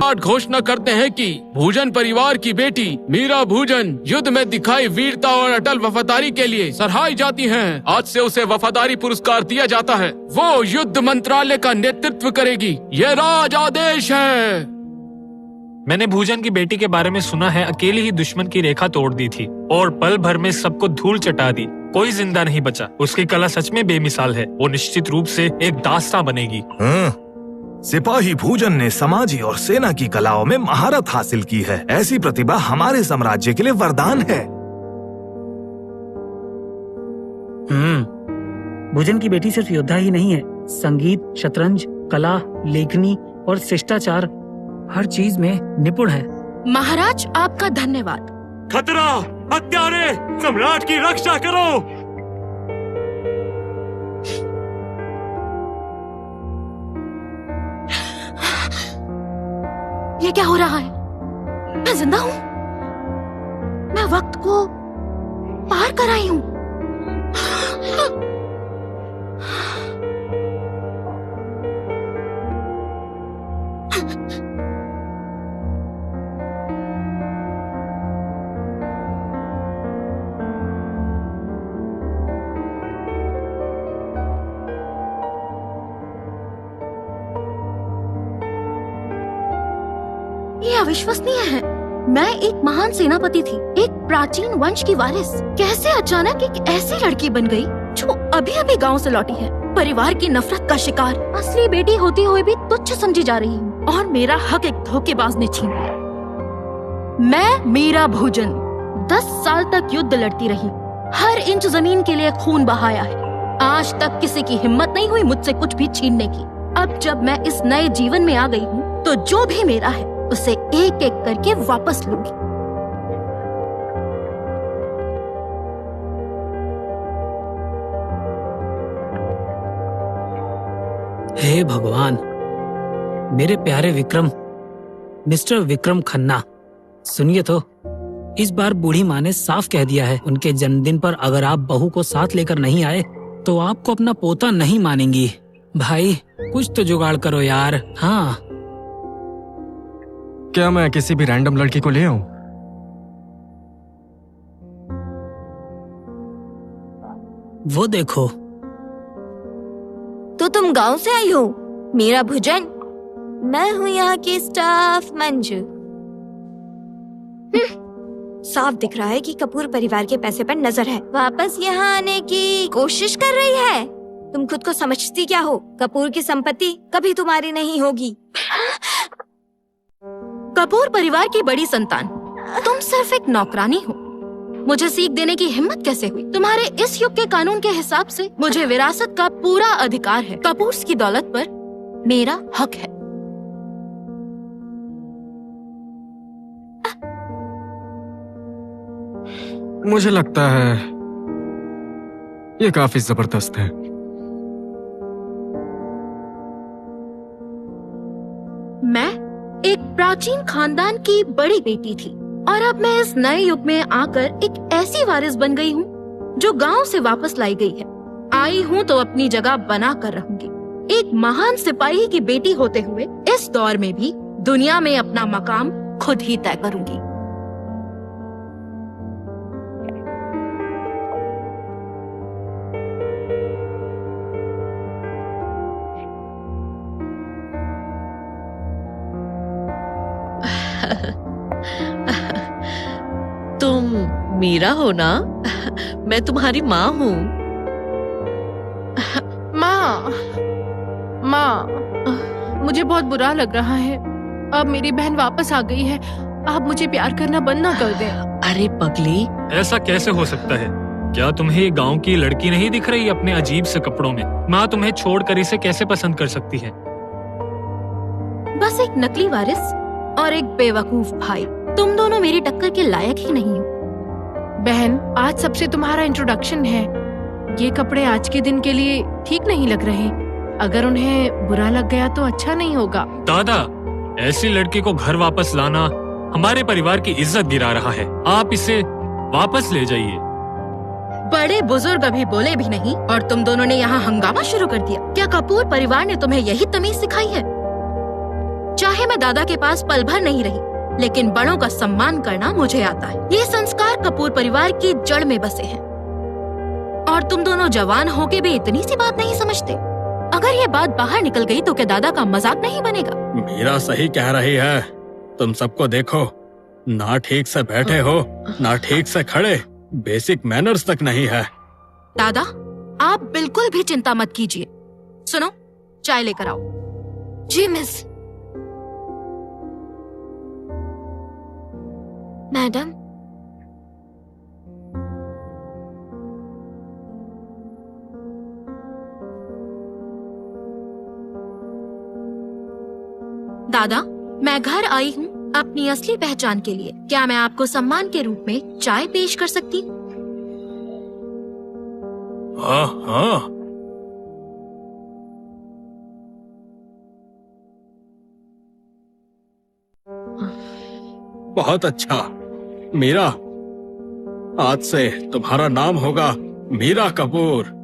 सम्राट घोषणा करते हैं कि भूजन परिवार की बेटी मीरा भूजन युद्ध में दिखाई वीरता और अटल वफादारी के लिए सराही जाती हैं। आज से उसे वफादारी पुरस्कार दिया जाता है। वो युद्ध मंत्रालय का नेतृत्व करेगी। ये राज आदेश है। मैंने भूजन की बेटी के बारे में सुना है, अकेली ही दुश्मन की रेखा तोड़ दी थी और पल भर में सबको धूल चटा दी। कोई जिंदा नहीं बचा। उसकी कला सच में बेमिसाल है। वो निश्चित रूप से एक दास्तां बनेगी। सिपाही भूजन ने समाजी और सेना की कलाओं में महारत हासिल की है। ऐसी प्रतिभा हमारे साम्राज्य के लिए वरदान है। भूजन की बेटी सिर्फ योद्धा ही नहीं है, संगीत, शतरंज, कला, लेखनी और शिष्टाचार हर चीज में निपुण है। महाराज, आपका धन्यवाद। खतरा, हत्यारे, सम्राट की रक्षा करो। ये क्या हो रहा है? मैं जिंदा हूँ? मैं वक्त को पार कर आई हूँ। ये अविश्वसनीय है। मैं एक महान सेनापति थी, एक प्राचीन वंश की वारिस। कैसे अचानक एक ऐसी लड़की बन गई जो अभी अभी गांव से लौटी है, परिवार की नफरत का शिकार, असली बेटी होते हुए भी तुच्छ समझी जा रही हूँ और मेरा हक एक धोखेबाज ने छीन लिया। मैं मीरा भूजन 10 साल तक युद्ध लड़ती रही, हर इंच जमीन के लिए खून बहाया है। आज तक किसी की हिम्मत नहीं हुई मुझसे कुछ भी छीनने की। अब जब मैं इस नए जीवन में आ गई हूँ तो जो भी मेरा है उसे एक एक करके वापस लूंगी। हे भगवान, मेरे प्यारे विक्रम, मिस्टर विक्रम खन्ना, सुनिए तो, इस बार बूढ़ी माँ ने साफ कह दिया है, उनके जन्मदिन पर अगर आप बहू को साथ लेकर नहीं आए तो आपको अपना पोता नहीं मानेंगी। भाई, कुछ तो जुगाड़ करो यार। हाँ, क्या मैं किसी भी रैंडम लड़की को ले आऊं? वो देखो। तो तुम गांव से आई हो मीरा भूजन? मैं हूँ यहाँ की स्टाफ मंजू। साफ दिख रहा है कि कपूर परिवार के पैसे पर नजर है। वापस यहाँ आने की कोशिश कर रही है। तुम खुद को समझती क्या हो? कपूर की संपत्ति कभी तुम्हारी नहीं होगी। कपूर परिवार की बड़ी संतान, तुम सिर्फ एक नौकरानी हो। मुझे सीख देने की हिम्मत कैसे हुई? तुम्हारे इस युग के कानून के हिसाब से मुझे विरासत का पूरा अधिकार है। कपूर्स की दौलत पर मेरा हक है। मुझे लगता है ये काफी जबरदस्त है। मैं एक प्राचीन खानदान की बड़ी बेटी थी और अब मैं इस नए युग में आकर एक ऐसी वारिस बन गई हूँ जो गांव से वापस लाई गई है। आई हूँ तो अपनी जगह बना कर रहूंगी। एक महान सिपाही की बेटी होते हुए इस दौर में भी दुनिया में अपना मकाम खुद ही तय करूंगी। तुम मीरा हो ना? मैं तुम्हारी माँ हूँ। माँ, मुझे बहुत बुरा लग रहा है। अब मेरी बहन वापस आ गई है। आप मुझे प्यार करना बंद ना कर दें। अरे पगली, ऐसा कैसे हो सकता है? क्या तुम्हें ये गांव की लड़की नहीं दिख रही अपने अजीब से कपड़ों में? माँ तुम्हें छोड़कर इसे कैसे पसंद कर सकती है? बस एक नकली वारिस और एक बेवकूफ भाई। तुम दोनों मेरी टक्कर के लायक ही नहीं हो। बहन, आज सबसे तुम्हारा इंट्रोडक्शन है। ये कपड़े आज के दिन के लिए ठीक नहीं लग रहे। अगर उन्हें बुरा लग गया तो अच्छा नहीं होगा। दादा, ऐसी लड़की को घर वापस लाना हमारे परिवार की इज्जत गिरा रहा है। आप इसे वापस ले जाइए। बड़े बुजुर्ग अभी बोले भी नहीं और तुम दोनों ने यहाँ हंगामा शुरू कर दिया। क्या कपूर परिवार ने तुम्हें यही तमीज सिखाई है? चाहे मैं दादा के पास पल भर नहीं रही, लेकिन बड़ों का सम्मान करना मुझे आता है। ये संस्कार कपूर परिवार की जड़ में बसे हैं। और तुम दोनों जवान होके भी इतनी सी बात नहीं समझते। अगर ये बात बाहर निकल गई तो क्या दादा का मजाक नहीं बनेगा? मीरा सही कह रही है। तुम सबको देखो, ना ठीक से बैठे हो, ना ठीक से खड़े, बेसिक मैनर्स तक नहीं है। दादा, आप बिल्कुल भी चिंता मत कीजिए। सुनो, चाय लेकर आओ। जी मिस। मैडम, दादा, मैं घर आई हूँ अपनी असली पहचान के लिए। क्या मैं आपको सम्मान के रूप में चाय पेश कर सकती? हाँ हाँ। बहुत अच्छा। मीरा, आज से तुम्हारा नाम होगा मीरा कपूर।